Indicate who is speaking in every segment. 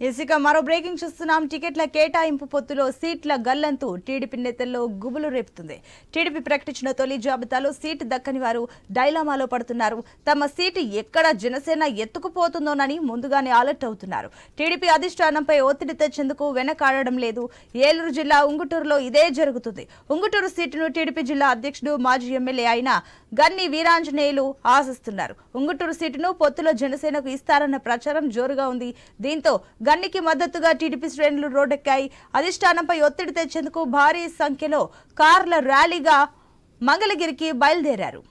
Speaker 1: ఇక మరో బ్రేకింగ్ చూస్తున్నాం. టికెట్ల కేటాయింపు పొత్తులో సీట్ల గల్లంతు టీడీపీ నేతల్లో గుబులు రేపుతుంది. టీడీపీ ప్రకటించిన తొలి జాబితాలో సీటు దక్కని వారు డైలామాలో పడుతున్నారు. తమ సీటు ఎక్కడ జనసేన ఎత్తుకుపోతుందోనని ముందుగానే అలర్ట్ అవుతున్నారు. టీడీపీ అధిష్టానంపై ఒత్తిడి తెచ్చేందుకు వెనకాడడం లేదు. ఏలూరు జిల్లా ఉంగుటూరులో ఇదే జరుగుతుంది. ఉంగుటూరు సీటును టీడీపీ జిల్లా అధ్యక్షుడు మాజీ ఎమ్మెల్యే అయిన గన్ని వీరాంజనేయులు ఆశిస్తున్నారు. ఉంగుటూరు సీటును పొత్తులో జనసేనకు ఇస్తారన్న ప్రచారం జోరుగా ఉంది. దీంతో గన్నికి మద్దతుగా టీడీపీ శ్రేణులు రోడ్డెక్కాయి. అధిష్టానంపై ఒత్తిడి తెచ్చేందుకు భారీ సంఖ్యలో కార్ల ర్యాలీగా మంగళగిరికి బయలుదేరారు.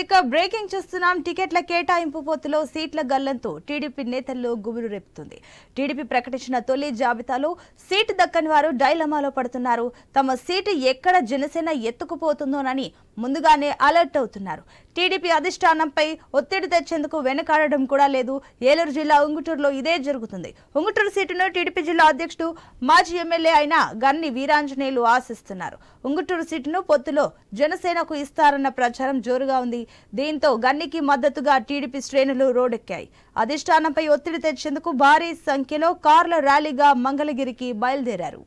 Speaker 1: ఇక బ్రేకింగ్ చూస్తున్నాం. టికెట్ల కేటాయింపు పొత్తులో సీట్ల గల్లంతు టీడీపీ నేతల్లో గుబులు రేపుతుంది. టీడీపీ ప్రకటించిన తొలి జాబితాలో సీటు దక్కని వారు డైలమాలో పడుతున్నారు. తమ సీటు ఎక్కడ జనసేన ఎత్తుకుపోతుందోనని ముందుగానే అలర్ట్ అవుతున్నారు. టీడీపీ అధిష్టానంపై ఒత్తిడి తెచ్చేందుకు వెనకాడడం కూడా లేదు. ఏలూరు జిల్లా ఉంగుటూరులో ఇదే జరుగుతుంది. ఉంగుటూరు సీటును టీడీపీ జిల్లా అధ్యక్షుడు మాజీ ఎమ్మెల్యే అయిన గన్ని వీరాంజనేయులు ఆశిస్తున్నారు. ఉంగుటూరు సీటును పొత్తులో జనసేనకు ఇస్తారన్న ప్రచారం జోరుగా ఉంది. దీంతో గన్నికి మద్దతుగా టీడీపీ శ్రేణులు రోడ్డెక్కాయి. అధిష్టానంపై ఒత్తిడి తెచ్చేందుకు భారీ సంఖ్యలో కార్ల ర్యాలీగా మంగళగిరికి బయలుదేరారు.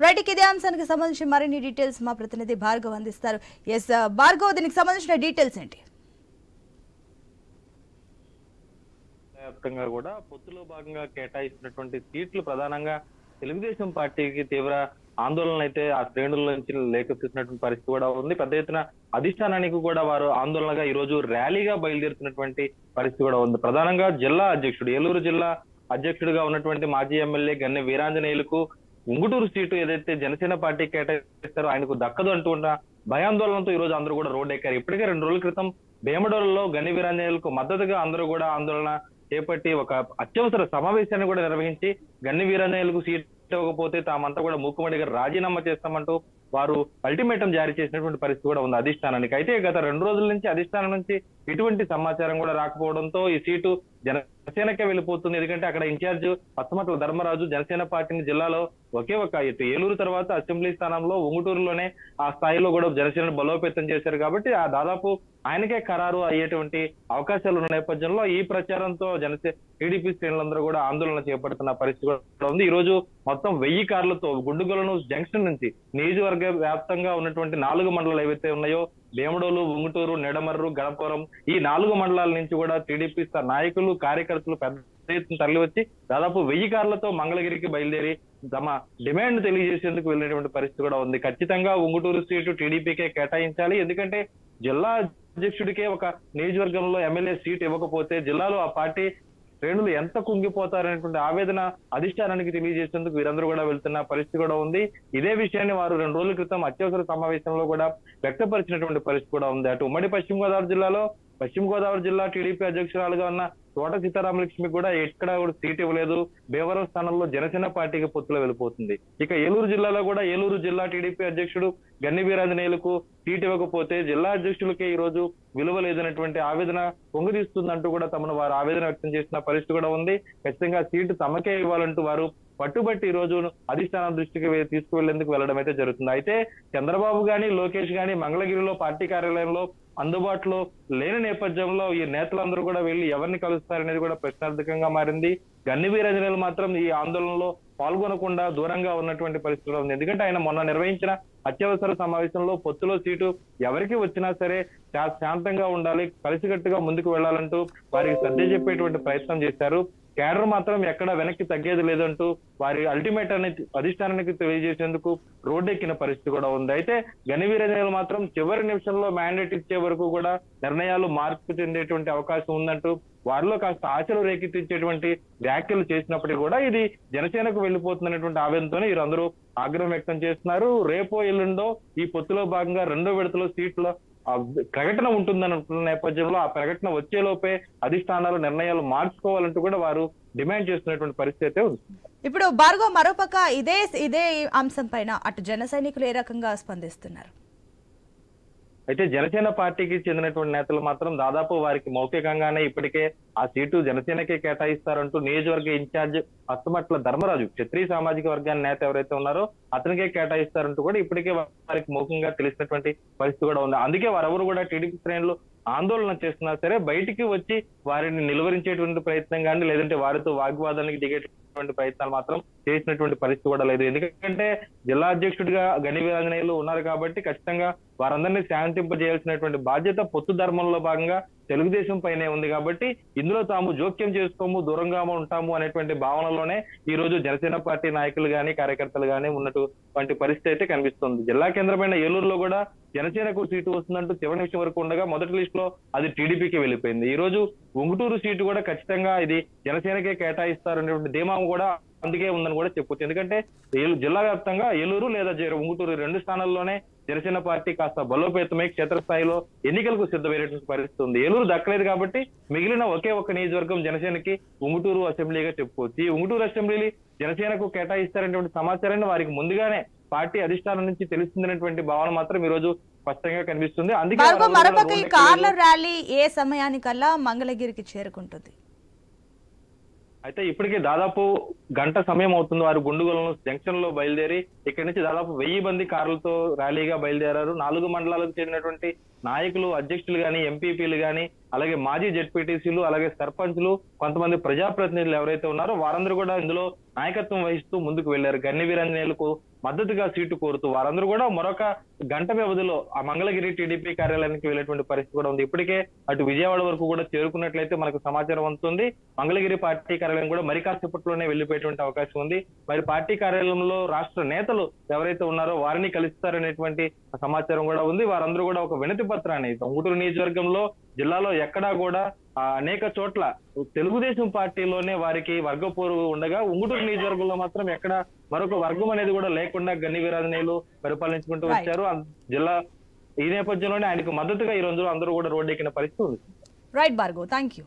Speaker 1: రైట్, ఇదే అంశానికి సంబంధించి మరిన్ని డీటెయిల్స్ మా ప్రతినిధి భార్గవ్ అందిస్తారు. ఎస్ భార్గవ్, దీనికి సంబంధించిన డీటెయిల్స్ ఏంటి?
Speaker 2: వ్యాప్తంగా కూడా పొత్తులో భాగంగా కేటాయిస్తున్నటువంటి సీట్లు ప్రధానంగా తెలుగుదేశం పార్టీకి తీవ్ర ఆందోళన అయితే ఆ శ్రేణుల నుంచి లేకెత్తుతున్నటువంటి పరిస్థితి కూడా ఉంది. పెద్ద ఎత్తున అధిష్టానానికి కూడా వారు ఆందోళనగా ఈ రోజు ర్యాలీగా బయలుదేరుతున్నటువంటి పరిస్థితి కూడా ఉంది. ప్రధానంగా జిల్లా అధ్యక్షుడు, ఏలూరు జిల్లా అధ్యక్షుడిగా ఉన్నటువంటి మాజీ ఎమ్మెల్యే గన్నె వీరాంజనేయులకు ఉంగుటూరు సీటు ఏదైతే జనసేన పార్టీ కేటాయిస్తారో ఆయనకు దక్కదు అంటూ ఉన్న భయాందోళనతో ఈ రోజు అందరూ కూడా రోడ్డు ఎక్కారు. ఇప్పటికే 2 రోజుల క్రితం భీమడోలులో గన్ని వీరాంజనేయులకు మద్దతుగా అందరూ కూడా ఆందోళన చేపట్టి ఒక అత్యవసర సమావేశాన్ని కూడా నిర్వహించి గన్ని వీరాంజనేయులకు సీట్ ఇవ్వకపోతే తామంతా కూడా మూకుమ్మడిగా రాజీనామా చేస్తామంటూ వారు అల్టిమేటం జారీ చేసినటువంటి పరిస్థితి కూడా ఉంది అధిష్టానానికి. అయితే గత 2 రోజుల నుంచి అధిష్టానం నుంచి ఎటువంటి సమాచారం కూడా రాకపోవడంతో ఈ సీటు జనసేనకే వెళ్ళిపోతుంది. ఎందుకంటే అక్కడ ఇన్ఛార్జ్ పచ్చమట్ల ధర్మరాజు జనసేన పార్టీని జిల్లాలో ఒకే ఒక ఏలూరు తర్వాత అసెంబ్లీ స్థానంలో ఉంగుటూరులోనే ఆ స్థాయిలో కూడా జనసేనను బలోపేతం చేశారు కాబట్టి ఆ దాదాపు ఆయనకే ఖరారు అయ్యేటువంటి అవకాశాలు ఉన్న నేపథ్యంలో ఈ ప్రచారంతో టీడీపీ శ్రేణులందరూ కూడా ఆందోళన చేపడుతున్న పరిస్థితి కూడా ఉంది. ఈ రోజు మొత్తం 1000 కార్లతో గుండుగొలను జంక్షన్ నుంచి నియోజకవర్గ వ్యాప్తంగా ఉన్నటువంటి 4 మండలాలు ఏవైతే ఉన్నాయో భీమడోలు, ఉంగుటూరు, నిడమర్రు, గణపురం ఈ 4 మండలాల నుంచి కూడా టీడీపీ నాయకులు, కార్యకర్తలు పెద్ద ఎత్తున తరలి వచ్చి దాదాపు 1000 కార్లతో మంగళగిరికి బయలుదేరి తమ డిమాండ్ తెలియజేసేందుకు వెళ్ళినటువంటి పరిస్థితి కూడా ఉంది. ఖచ్చితంగా ఉంగుటూరు సీటు టీడీపీకే కేటాయించాలి. ఎందుకంటే జిల్లా అధ్యక్షుడికే ఒక నియోజకవర్గంలో ఎమ్మెల్యే సీట్ ఇవ్వకపోతే జిల్లాలో ఆ పార్టీ శ్రేణులు ఎంత కుంగిపోతారనేటువంటి ఆవేదన అధిష్టానానికి తెలియజేసేందుకు వీరందరూ కూడా వెళ్తున్న పరిస్థితి కూడా ఉంది. ఇదే విషయాన్ని వారు 2 రోజుల క్రితం అత్యవసర సమావేశంలో కూడా వ్యక్తపరిచినటువంటి పరిస్థితి కూడా ఉంది. అటు ఉమ్మడి పశ్చిమ గోదావరి జిల్లా టీడీపీ అధ్యక్షురాలుగా ఉన్న తోట సీతారామలక్ష్మి కూడా ఎక్కడ కూడా సీట్ ఇవ్వలేదు. భీమవరం స్థానంలో జనసేన పార్టీకి పొత్తులో వెళ్ళిపోతుంది. ఇక ఏలూరు జిల్లాలో కూడా ఏలూరు జిల్లా టీడీపీ అధ్యక్షుడు గన్ని వీరాంజనేయులకు సీట్ ఇవ్వకపోతే జిల్లా అధ్యక్షులకే ఈ రోజు విలువ లేదనేటువంటి ఆవేదన పొంగుదీస్తుందంటూ కూడా తమను వారు ఆవేదన వ్యక్తం చేసిన పరిస్థితి కూడా ఉంది. ఖచ్చితంగా సీటు తమకే ఇవ్వాలంటూ వారు పట్టుబట్టి ఈ రోజు అధిష్టానం దృష్టికి తీసుకువెళ్లేందుకు వెళ్లడం అయితే జరుగుతుంది. అయితే చంద్రబాబు గాని లోకేష్ గాని మంగళగిరిలో పార్టీ కార్యాలయంలో అందుబాటులో లేని నేపథ్యంలో ఈ నేతలందరూ కూడా వెళ్లి ఎవరిని కలుస్తారనేది కూడా ప్రశ్నార్థకంగా మారింది. గన్ని వీరాంజనేయులు మాత్రం ఈ ఆందోళనలో పాల్గొనకుండా దూరంగా ఉన్నటువంటి పరిస్థితిలో ఉంది. ఎందుకంటే ఆయన మొన్న నిర్వహించిన అత్యవసర సమావేశంలో పొత్తులో సీటు ఎవరికి వచ్చినా సరే శాంతంగా ఉండాలి, కలిసికట్టుగా ముందుకు వెళ్లాలంటూ వారికి సర్ది చెప్పేటువంటి ప్రయత్నం చేశారు. కేడర్ మాత్రం ఎక్కడ వెనక్కి తగ్గేది లేదంటూ వారి అల్టిమేట్ అనే అధిష్టానానికి తెలియజేసేందుకు రోడ్డెక్కిన పరిస్థితి కూడా ఉంది. అయితే గన్ని వీరాంజనేయులు మాత్రం చివరి నిమిషంలో మ్యాండేట్ ఇచ్చే వరకు కూడా నిర్ణయాలు మార్పు చెందేటువంటి అవకాశం ఉందంటూ వారిలో కాస్త ఆశలు రేకెత్తించేటువంటి వ్యాఖ్యలు చేసినప్పటికీ కూడా ఇది జనసేనకు వెళ్లిపోతుందనేటువంటి ఆవేదనతోనే వీరందరూ ఆగ్రహం వ్యక్తం చేస్తున్నారు. రేపో ఎల్లుండో ఈ పొత్తులో భాగంగా 2వ విడతలో సీట్ల ప్రకటన ఉంటుందని అనుకున్న నేపథ్యంలో ఆ ప్రకటన వచ్చేలోపే అధిష్టానాలు నిర్ణయాలు మార్చుకోవాలంటూ కూడా వారు డిమాండ్ చేస్తున్నటువంటి పరిస్థితి అయితే ఉంది.
Speaker 1: ఇప్పుడు భార్గవ్, మరోపక్క ఇదే అంశం పైన అటు జన సైనికులు ఏ రకంగా స్పందిస్తున్నారు?
Speaker 2: అయితే జనసేన పార్టీకి చెందినటువంటి నేతలు మాత్రం దాదాపు వారికి మౌఖికంగానే ఇప్పటికే ఆ సీటు జనసేనకే కేటాయిస్తారంటూ నియోజకవర్గ ఇన్ఛార్జ్ అత్తమట్ల ధర్మరాజు క్షత్రియ సామాజిక వర్గాన్ని నేత ఎవరైతే ఉన్నారో అతనికే కేటాయిస్తారంటూ కూడా ఇప్పటికే వారికి మౌఖంగా తెలిసినటువంటి పరిస్థితి కూడా ఉంది. అందుకే వారెవరు కూడా టీడీపీ శ్రేణులు ఆందోళన చేస్తున్నా సరే బయటికి వచ్చి వారిని నిలువరించేటువంటి ప్రయత్నం కానీ లేదంటే వారితో వాగ్వాదానికి దిగేటువంటి ప్రయత్నాలు మాత్రం చేసినటువంటి పరిస్థితి కూడా లేదు. ఎందుకంటే జిల్లా అధ్యక్షుడిగా గన్ని వీరాంజనేయులు ఉన్నారు కాబట్టి ఖచ్చితంగా వారందరినీ శాంతింపజేయాల్సినటువంటి బాధ్యత పొత్తు ధర్మంలో భాగంగా తెలుగుదేశం పైనే ఉంది కాబట్టి ఇందులో తాము జోక్యం చేసుకోము, దూరంగా ఉంటాము అనేటువంటి భావనలోనే ఈ రోజు జనసేన పార్టీ నాయకులు గాని కార్యకర్తలు గాని ఉన్నటువంటి పరిస్థితి అయితే కనిపిస్తుంది. జిల్లా కేంద్రమైన ఏలూరులో కూడా జనసేనకు సీటు వస్తుందంటూ చివరి నిమిషం వరకు ఉండగా మొదటి లిస్ట్ లో అది టీడీపీకి వెళ్ళిపోయింది. ఈ రోజు ఉంగుటూరు సీటు కూడా ఖచ్చితంగా ఇది జనసేనకే కేటాయిస్తారనేటువంటి ధీమా కూడా అందుకే ఉందని కూడా చెప్పొచ్చు. ఎందుకంటే జిల్లా వ్యాప్తంగా ఏలూరు లేదా ఉంగుటూరు 2 స్థానాల్లోనే జనసేన పార్టీ కాస్త బలోపేతమై క్షేత్రస్థాయిలో ఎన్నికలకు సిద్ధమైనటువంటి పరిస్థితి ఉంది. ఏలూరు దక్కలేదు కాబట్టి మిగిలిన ఒకే ఒక్క నియోజకవర్గం జనసేనకి ఉంగుటూరు అసెంబ్లీగా చెప్పుకోవచ్చు. ఈ ఉంగుటూరు అసెంబ్లీ జనసేనకు కేటాయిస్తారనేటువంటి సమాచారాన్ని వారికి ముందుగానే పార్టీ అధిష్టానం నుంచి తెలుస్తుందనేటువంటి భావన మాత్రం ఈ రోజు స్పష్టంగా కనిపిస్తుంది. అందుకే
Speaker 1: మరొక ఈ కార్ల ర్యాలీ ఏ సమయానికల్లా మంగళగిరికి చేరుకుంటుంది?
Speaker 2: అయితే ఇప్పటికే దాదాపు గంట సమయం అవుతుంది. వారు గుండుగోలను జంక్షన్ లో బయలుదేరి ఇక్కడి నుంచి దాదాపు 1000 మంది కార్లతో ర్యాలీగా బయలుదేరారు. 4 మండలాలకు చెందినటువంటి నాయకులు, అధ్యక్షులు గాని, ఎంపీపీలు గాని, అలాగే మాజీ జెడ్పీటీసీలు, అలాగే సర్పంచ్లు, కొంతమంది ప్రజాప్రతినిధులు ఎవరైతే ఉన్నారో వారందరూ కూడా ఇందులో నాయకత్వం వహిస్తూ ముందుకు వెళ్లారు. గన్ని వీరాంజనేయులకు మద్దతుగా సీటు కోరుతూ వారందరూ కూడా మరొక గంట వ్యవధిలో ఆ మంగళగిరి టీడీపీ కార్యాలయానికి వెళ్లేటువంటి పరిస్థితి కూడా ఉంది. ఇప్పటికే అటు విజయవాడ వరకు కూడా చేరుకున్నట్లయితే మనకు సమాచారం అందుతుంది. మంగళగిరి పార్టీ కార్యాలయం కూడా మరి కాసేపట్లోనే వెళ్లిపోయేటువంటి అవకాశం ఉంది. మరి పార్టీ కార్యాలయంలో రాష్ట్ర నేతలు ఎవరైతే ఉన్నారో వారిని కలుస్తారనేటువంటి సమాచారం కూడా ఉంది. వారందరూ కూడా ఒక వినతి పత్రాన్ని ఉంగుటూరు నియోజకవర్గంలో జిల్లాలో ఎక్కడా కూడా అనేక చోట్ల తెలుగుదేశం పార్టీలోనే వారికి వర్గపోరు ఉండగా ఉంగుటూరు నియోజకవర్గంలో మాత్రం ఎక్కడ మరొక వర్గం అనేది కూడా లేకుండా గన్ని వీరాంజనేయులు పరిపాలించుకుంటూ వచ్చారు. జిల్లా ఈ నేపథ్యంలోనే ఆయనకు మద్దతుగా ఈ రోజు అందరూ కూడా రోడ్డెక్కిన పరిస్థితి ఉంది.
Speaker 1: Right Bhargav, thank you.